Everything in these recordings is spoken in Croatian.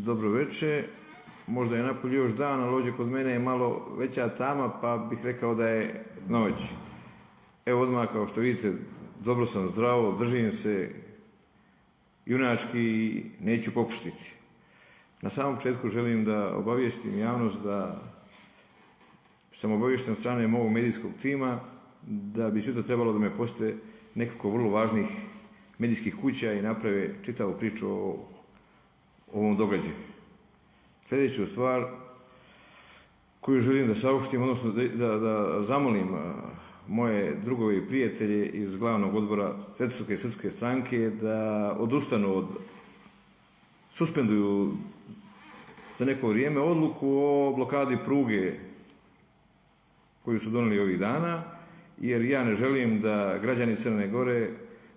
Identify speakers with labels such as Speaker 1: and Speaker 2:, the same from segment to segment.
Speaker 1: dobro veče. Možda je napolje još dan, ali ovdje kod mene je malo veća tama, pa bih rekao da je noć. Evo odmah, kao što vidite, dobro sam zdravo, držim se junački i neću popuštiti. Na samom početku želim da obavijestim javnost da sam obaviješten od strane mog medijskog tima da bi sutra trebalo da me posjete nekoliko vrlo važnih medijskih kuća i naprave čitavu priču o ovom događaju. Sljedeću stvar koju želim da saopštim, odnosno da zamolim moje drugove i prijatelje iz glavnog odbora Svetosavske srpske stranke da odustanu suspenduju za neko vrijeme odluku o blokadi pruge koju su doneli ovih dana, jer ja ne želim da građani Crne Gore,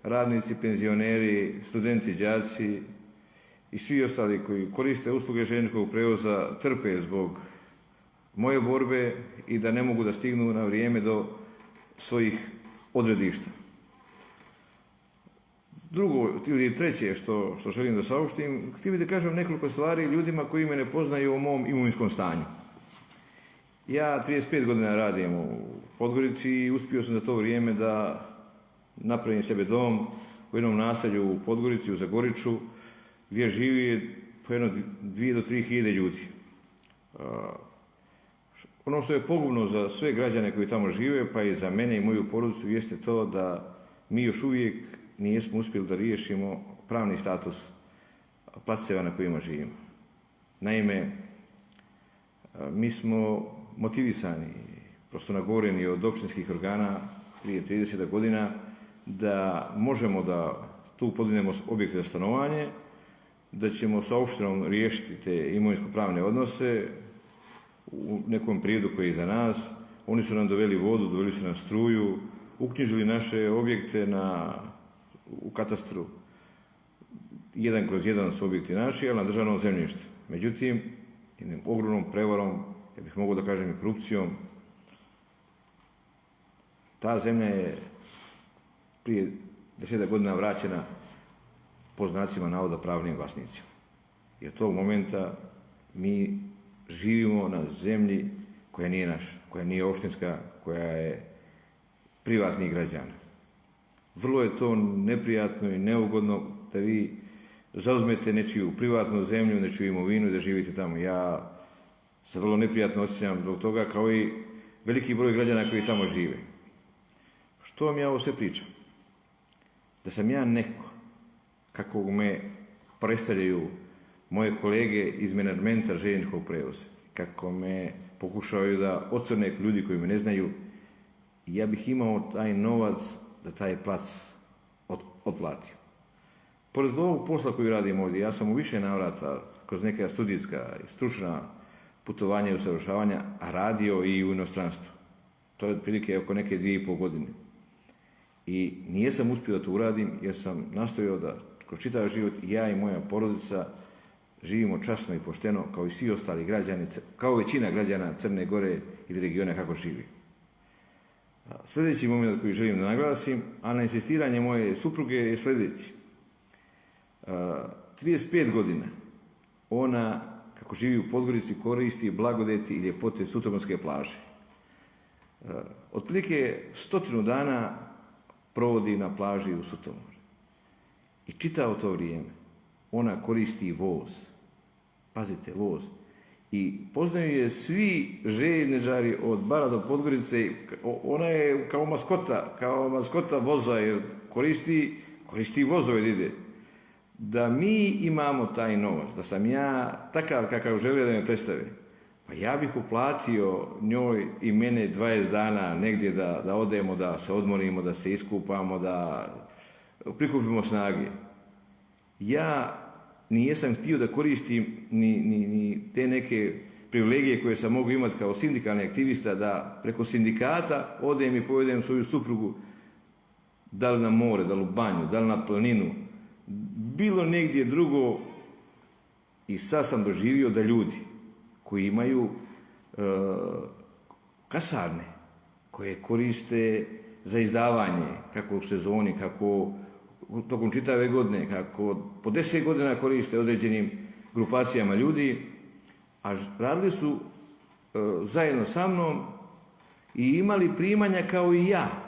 Speaker 1: radnici, penzioneri, studenti, đaci i svi ostali koji koriste usluge željezničkog prevoza trpe zbog moje borbe i da ne mogu da stignu na vrijeme do svojih odredišta. Drugo ili treće što želim da saopštim, htio bih da kažem nekoliko stvari ljudima koji me ne poznaju o mom imovinskom stanju. Ja 35 godina radim u Podgorici i uspio sam za to vrijeme da napravim sebe dom u jednom naselju u Podgorici, u Zagoriču, gdje živi po jedno 2 do 3 hiljade ljudi. Ono što je pogubno za sve građane koji tamo žive, pa i za mene i moju porodicu, jeste to da mi još uvijek nismo uspjeli da riješimo pravni status placeva na kojima živimo. Naime, mi smo motivisani, prosto nagovoreni od općinskih organa prije 30 godina da možemo da tu podignemo objekte za stanovanje, da ćemo sa opštinom riješiti te imovinsko-pravne odnose u nekom periodu koji je iza nas. Oni su nam doveli vodu, doveli su nam struju, uknjižili naše objekte u katastru. 1/1 su objekti naši, ali na državnom zemljištu. Međutim, jednim ogromnom prevarom, ja bih mogao da kažem i korupcijom, ta zemlja je prije 10 godina vraćena po znacima navoda pravnim vlasnicima. I od tog momenta mi živimo na zemlji koja nije naša, koja nije opštinska, koja je privatnih građana. Vrlo je to neprijatno i neugodno da vi zauzmete nečiju privatnu zemlju, nečiju imovinu i da živite tamo. Ja se vrlo neprijatno osjećam zbog toga, kao i veliki broj građana koji tamo žive. Što vam ja ovo sve pričam? Da sam ja neko kakvog me predstavljaju moje kolege iz menadžmenta željezničkog prevoza, kako me pokušavaju da ocrne ljudi koji me ne znaju, ja bih imao taj novac da taj plac otplatim. Pored ovog posla koji radim ovdje, ja sam u više navrata kroz neka studijska i stručna putovanja i usavršavanja radio i u inostranstvu. To je otprilike oko neke 2,5 godine. I nijesam uspio da to uradim jer sam nastojao da kroz čitav život ja i moja porodica živimo časno i pošteno kao i svi ostali građani, kao većina građana Crne Gore ili regiona kako živi. Sljedeći moment koji želim da naglasim, a na insistiranje moje supruge, je sljedeći. 35 godina ona, kako živi u Podgorici, koristi blagodeti i ljepote Sutomorske plaže. Otprilike 100 dana provodi na plaži u Sutomoru. I čitavo to vrijeme ona koristi voz. Pazite, voz. I poznaju je svi željezničari od Bara do Podgorice. Ona je kao maskota voza, jer koristi vozove da ide. Da mi imamo taj novac, da sam ja takav kakav želio da me predstave, pa ja bih uplatio njoj i mene 20 dana negdje da odemo, da se odmorimo, da se iskupamo, da prikupimo snage. Ja nijesam htio da koristim ni te neke privilegije koje sam mogu imati kao sindikalni aktivista, da preko sindikata odem i povedem svoju suprugu da li na more, da li u banju, da li na planinu, bilo negdje drugo. I sad sam doživio da ljudi koji imaju kasarne, koje koriste za izdavanje, kako u sezoni, kako tokom čitave godine, kako po 10 godina koriste određenim grupacijama ljudi, a radili su zajedno sa mnom i imali primanja kao i ja.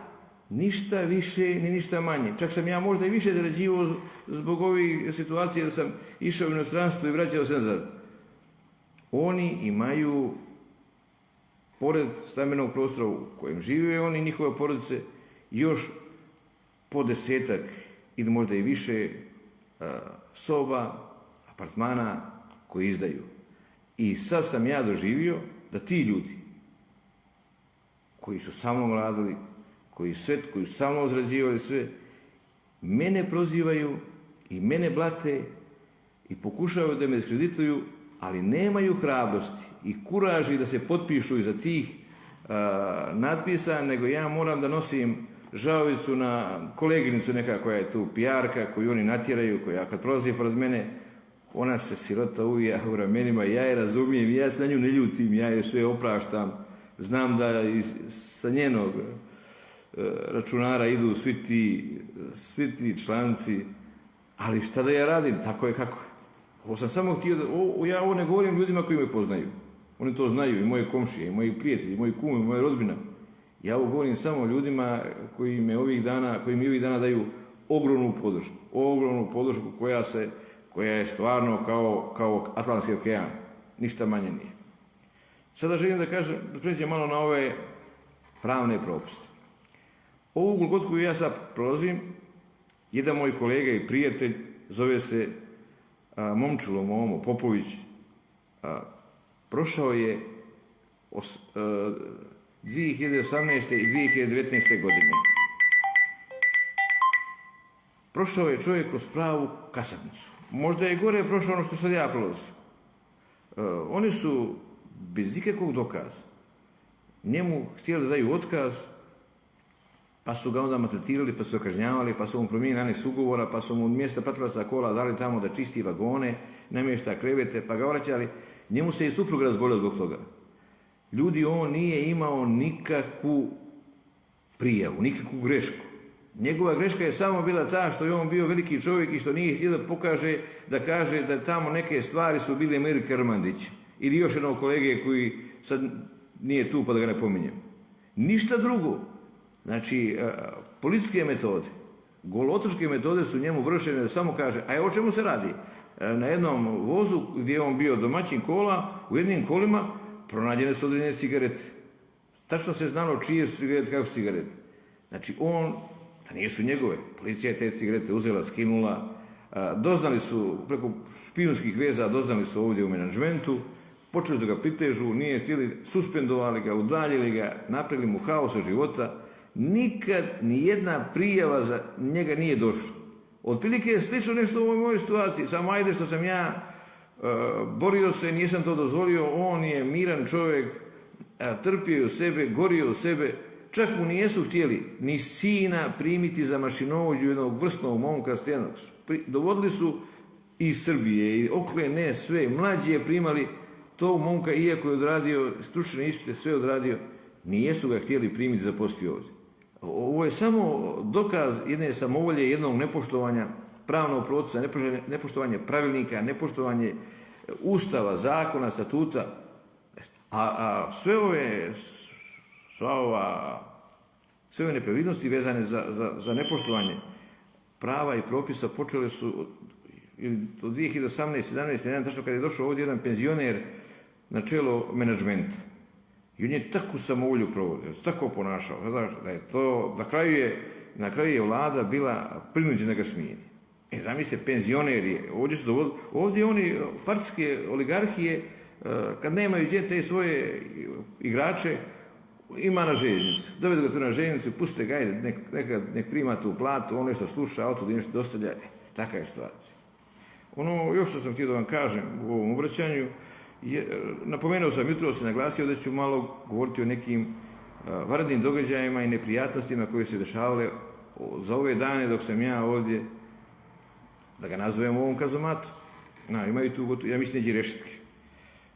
Speaker 1: Ništa više ni ništa manje. Čak sam ja možda i više zarađivao zbog ovih situacija da sam išao u inostranstvo i vraćao se nazad. Oni imaju, pored stambenog prostora u kojem žive oni i njihove porodice, još po 10-ak ili možda i više soba, apartmana koji izdaju. I sad sam ja doživio da ti ljudi koji su sa mnom radili, koji su sa mnom zarađivali sve, mene prozivaju i mene blate i pokušavaju da me diskredituju, ali nemaju hrabrosti i kuraži da se potpišu iza tih natpisa, nego ja moram da nosim žalovicu na koleginicu neka koja je tu pijarka, koju oni natjeraju, koja kad prolazi pored mene, ona se sirota uvija u ramenima, ja je razumijem, ja se na nju ne ljutim, ja je sve opraštam, znam da sa njenog računara idu svi ti članci, ali šta da ja radim, tako je kako je. Ovo sam samo htio da, ja ovo ne govorim ljudima koji me poznaju, oni to znaju, i moje komšije, i moji prijatelji, i moji kume, i moja rodbina. Ja ovo govorim samo ljudima koji mi ovih dana daju ogromnu podršku koja je stvarno kao Atlantski okean, ništa manje nije. Sada želim da kažem, da pređem malo na ove pravne propuste. Ovu golgotu koju ja sad prolazim, jedan moj kolega i prijatelj, zove se Momčilo Momo Popović, prošao je 2018. i 2019. godine. Prošao je čovjek kroz pravu kasapnicu. Možda je gore prošao ono što sad ja prolazim. Oni su bez ikakvog dokaza njemu htjeli da daju otkaz, pa su ga onda maltretirali, pa su ga kažnjavali, pa su mu promijenili aneks ugovora, pa su mu mjesta pratilaca kola dali tamo da čisti vagone, namješta krevete, pa ga vraćali. Njemu se i suprug razbolio zbog toga. Ljudi, on nije imao nikakvu prijavu, nikakvu grešku. Njegova greška je samo bila ta što je on bio veliki čovjek i što nije htio da kaže da tamo neke stvari su bile Mir Kermandić ili još jednog kolege koji sad nije tu pa da ga ne pominjem. Ništa drugo. Znači, policijske metode, golotočke metode su njemu vršene da samo kaže, a o čemu se radi? Na jednom vozu gdje je on bio domaćin kola, u jednim kolima pronađene su određene cigarete. Tačno se znalo čije su cigarete, kako su cigarete. Znači, da nisu njegove. Policija je te cigarete uzela, skinula, doznali su, preko špijunskih veza, doznali su ovdje u menadžmentu, počeli su ga pritežu, nije htjeli, suspendovali ga, udaljili ga, napravili mu haos od života. Nikad ni jedna prijava za njega nije došla. Otprilike je slično nešto u ovoj mojoj situaciji, samo ajde što sam ja borio se, nisam to dozvolio, on je miran čovjek, trpio u sebe, gorio u sebe, čak mu nijesu htjeli ni sina primiti za mašinovođu jednog vrsnog momka Stenog. Dovodili su iz Srbije, i okrene sve, mlađi je primali tog momka, iako je odradio stručne ispite, sve odradio, nijesu ga htjeli primiti za poslije ovdje. Ovo je samo dokaz jedne samovolje, jednog nepoštovanja pravnog procesa, nepoštovanje pravilnika, nepoštovanje ustava, zakona, statuta, a sve ove nepravilnosti vezane za nepoštovanje prava i propisa počele su od 2018. 17. jedan tačno kada je došao ovdje jedan penzioner na čelo menadžmenta. I on je takvu samovolju provodio, tako ponašao, da je to, na kraju je vlada bila prinuđena ga smijeni. Zamislite, penzioner je, ovdje oni, partijske oligarhije, kad nemaju gdje te svoje igrače, ima na željeznicu. Dovedu ga tu na željeznicu, puste ga, ajde, nek prima tu platu, on nešto sluša, auto nešto dostavlja, taka je situacija. Ono još što sam htio da vam kažem u ovom obraćanju, napomenuo sam jutros i naglasio da ću malo govoriti o nekim vanrednim događajima i neprijatnostima koje se dešavale za ove dane dok sam ja ovdje, da ga nazovem u ovom kazamatu. Imaju tu, ja mislim, neđe rešetke.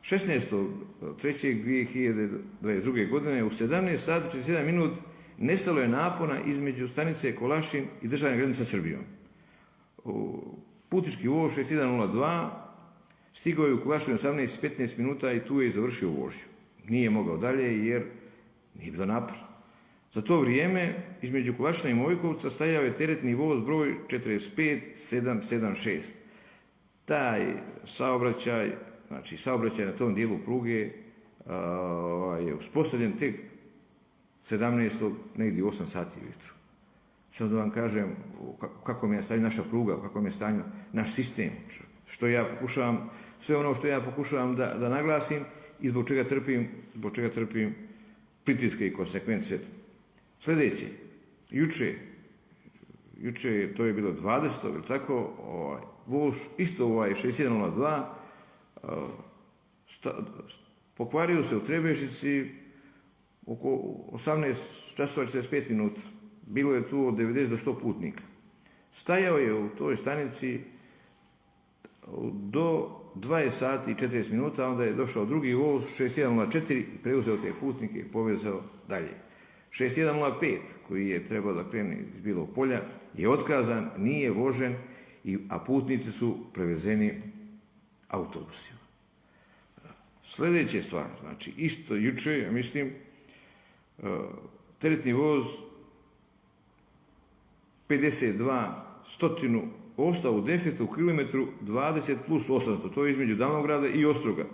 Speaker 1: 16.3.2022. godine u 17 sati 47 minut nestalo je napona između stanice Kolašin i državne granice sa Srbijom. Putnički voz 6102 Stigao je u Kovačinu 18:15 minuta i tu je završio vožnju. Nije mogao dalje jer nije bilo napora. Za to vrijeme između Kovačina i Mojkovca stajao je teretni voz broj 45776. Taj saobraćaj, znači saobraćaj na tom dijelu pruge je uspostavljen tek 17. negdje u 8 sati ujutro. Samo da vam kažem u kakvom je stanju naša pruga, u kakvom je stanju naš sistem, što ja pokušavam, sve ono što ja pokušavam da naglasim i zbog čega trpim pritiske i konsekvence. Sljedeće, juče to je bilo 20. ili tako, voz isto 6102 pokvario se u Trebežici oko 18 časova 45 minuta. Bilo je tu od 90 do 100 putnika. Stajao je u toj stanici do 20 sati i 40 minuta, onda je došao drugi voz 6104 i preuzeo te putnike i povezao dalje. 6105 koji je trebao da krene iz Bilog Polja je otkazan, nije vožen, a putnici su prevezeni autobusima. Sljedeća stvar, znači isto juče, ja mislim, teretni voz 52 stotinu ostao u defektu u kilometru 20+800, to je između Davnograda i Ostroga.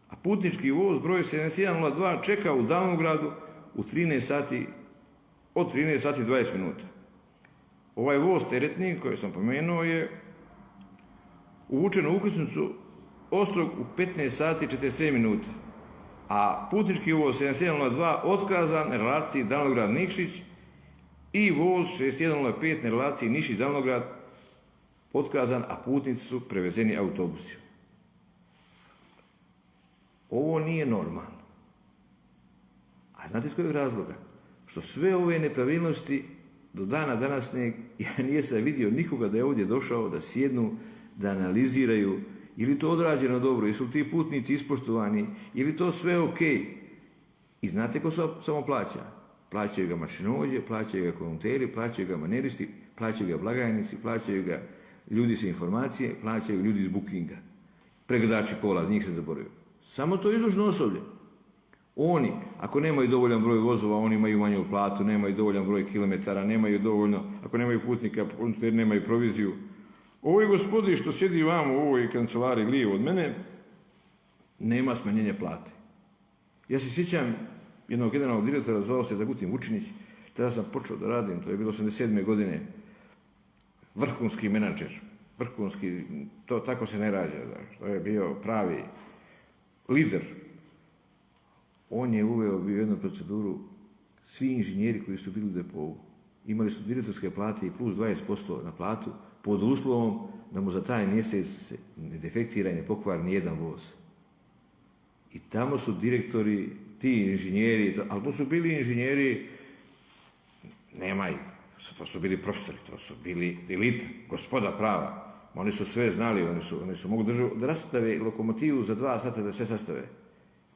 Speaker 1: A putnički voz broj 7102 čeka u Davnogradu u 13 sati, od 13 sati 20 minuta. Ovaj voz teretni koji sam pomenuo je uvučen u ukrcnicu Ostrog u 15 sati 43 minuta, a putnički voz 7102 otkazan na relaciji Davnograd-Nikšić i voz 6105 na relaciji Niš-Davnograd otkazan, a putnici su prevezeni autobusima. Ovo nije normalno. A znate iz kojeg razloga? Što sve ove nepravilnosti do dana današnjeg ja nisam vidio nikoga da je ovdje došao da sjednu, da analiziraju ili to odrađeno dobro, jesu ti putnici ispoštovani, ili to sve ok. I znate ko samo plaća? Plaćaju ga mašinovođe, plaćaju ga kondukteri, plaćaju ga maneristi, plaćaju ga blagajnici, plaćaju ga ljudi sa informacije, plaćaju ljudi iz bookinga. Pregledači kola, njih se zaboravio. Samo to izvršno osoblje. Oni, ako nemaju dovoljan broj vozova, oni imaju manju platu, nemaju dovoljan broj kilometara, nemaju dovoljno, ako nemaju putnika, nemaju proviziju. Ovoj gospodi što sjedi vamo u ovoj kancelariji lijevo od mene, nema smanjenja plate. Ja se sjećam jednog generalnog direktora, zvao se Dragutin Vučinić, tada sam počeo da radim, to je bilo 87. godine, vrhunski menadžer, vrhunski, to tako se ne rađa, to je bio pravi lider. On je uveo bio jednu proceduru, svi inženjeri koji su bili u depovu, imali su direktorske plate i plus 20% na platu, pod uslovom da mu za taj mjesec ne defektira i ne pokvari nijedan voz. I tamo su direktori, ti inženjeri, ali to su bili inženjeri, nema ih, to su bili profesori, to su bili elita, gospoda prava. Oni su sve znali, oni su mogli da rastave lokomotivu za 2 sata da sve sastave.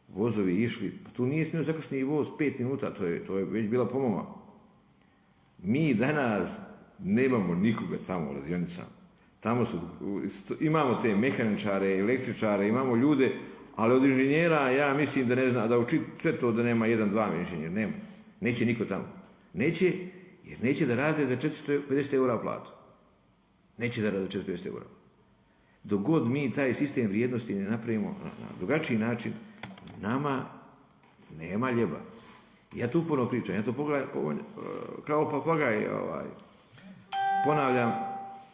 Speaker 1: Vozovi išli, pa tu nije smio zakasniti voz 5 minuta, to je već bila pomoma. Mi danas nemamo nikoga tamo u radionicama. Tamo imamo te mehaničare, električare, imamo ljude, ali od inženjera ja mislim da ne zna, da uči sve to da nema 1-2 inženjera, nema. Neće niko tamo. Neće, jer neće da rade za 450 eura platu. Neće da rade za 450 eura. Dok god mi taj sistem vrijednosti ne napravimo na drugačiji način, nama nema ljeba. Ja tu puno pričam, ja to kao papagaj ponavljam,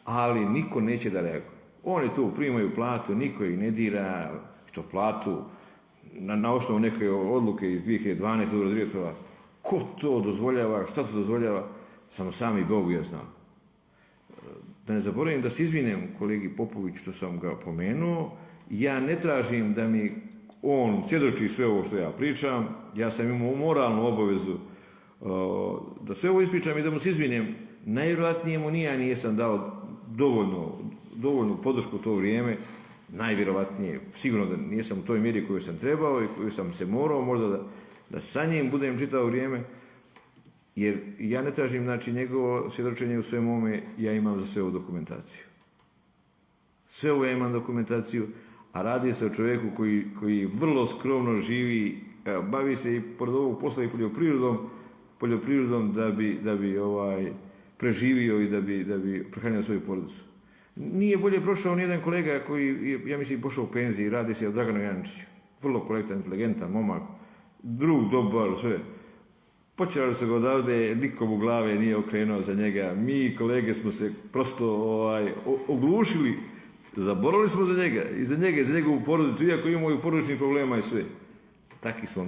Speaker 1: ali niko neće da reaguje. Oni tu primaju platu, niko ih ne dira, što platu, na osnovu neke odluke iz 2012. direktora. Ko to dozvoljava, šta to dozvoljava, samo sami Bogu ja znam. Da ne zaboravim da se izvinem kolegi Popović što sam ga pomenuo, ja ne tražim da mi on svjedoči sve ovo što ja pričam, ja sam imao moralnu obavezu da sve ovo ispričam i da mu se izvinem. Najvjerojatnije mu nisam dao dovoljnu podršku u to vrijeme, najvjerojatnije, sigurno da nisam u toj mjeri koju sam trebao i koju sam se morao možda da sa njim budem čitao vrijeme, jer ja ne tražim njegovo svjedočenje u svemu ovome, ja imam za sve ovu dokumentaciju. Sve ovo ja imam dokumentaciju, a radi se o čovjeku koji vrlo skromno živi, bavi se i pored ovog posla i poljoprivredom da bi preživio i da bi prehranio svoju porodicu. Nije bolje prošao nijedan kolega koji je, ja mislim, pošao u penziji, radi se o Draganu Jančiću. Vrlo korektan, inteligentan momak, drug, dobar, sve. Počeli su ga odavde, nikom u glave nije okrenuo za njega. Mi, kolege, smo se prosto oglušili, zaboravili smo za njega i za njegovu porodicu, iako imamo i porodičnih problema i sve. Takvi smo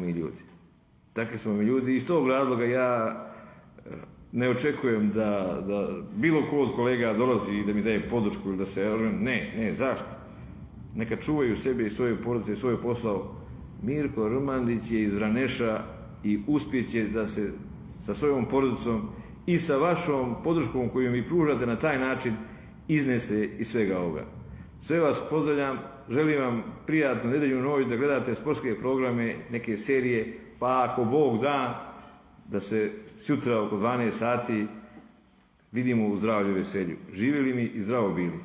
Speaker 1: mi ljudi. Iz tog razloga ja ne očekujem da bilo ko od kolega dolazi i da mi daje podršku ili da se... Ne, zašto? Neka čuvaju sebe i svoje porodice i svoj posao. Mirko Rmandić je iz Raneša i uspjeće da se sa svojom porodicom i sa vašom podrškom koju mi pružate na taj način iznese iz svega ovoga. Sve vas pozdravljam, želim vam prijatnu nedeljnu noć, da gledate sportske programe, neke serije, pa ako Bog da, da se sutra oko 12 sati vidimo u zdravlju i veselju. Živjeli mi i zdravo bili.